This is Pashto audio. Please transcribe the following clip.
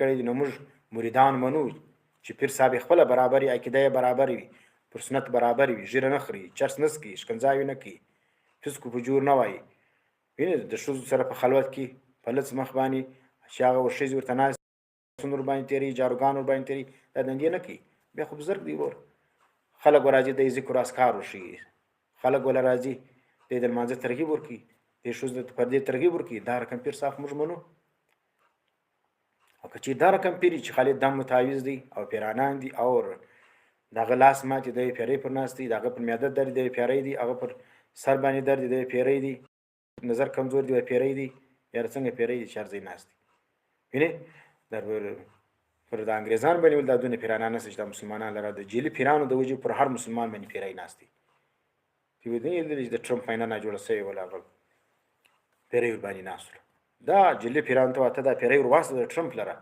کړی دي نو موږ مریدان منو چې پیر صاحب خپله برابري عقیده یې برابر وي پر سنت برابر وي ږیره نه خوري چرس نه څکي شکنځاوې نه کوي فسق و فجور نه وایي وینې د ښځو سره په خلوت کې په لڅ مخ باندې چې هغه ښځې ورته ناست سون ورباندې تېروي جاروګان ورباندې تېروي دا دندې نه کوي بیا خو بزرګ دی ورور خلک ورراځي د ذکر اسکار وښیي خلک وله راځي دی د لمانځه ترغیب ورکوي دې ښځو ته پردې ترغیب ورکوي دا رقم پیر صاحب موږ منو او که چې دا رقم پیر چې خالد دم متعویض دی او پیرانان دي او د هغه لاس ماتې د یوې پیرۍ پر ناست دی د هغه پر معده درد د یوې پیرۍ دی هغه پر سر باندې درد دی د یوې پیرۍ دی نظر کمزور دی د پیرۍ دی یاره څنګه پیرۍ دی چې هر ځای ناست دی وینې پر د انګریزان باندې ول دا دونه پیرانان نشته چې دا مسلمانان لره د جیلي پیرانو د وجې پر هر مسلمان باندې پیرۍ ناست دی چې ودې د ټرمپ وینا ناجوړه سوې ولا هغه پیرۍ ورباندې ناست دا جیلي پیرانو ته واته دا پیرۍ ور واستله د ټرمپ لره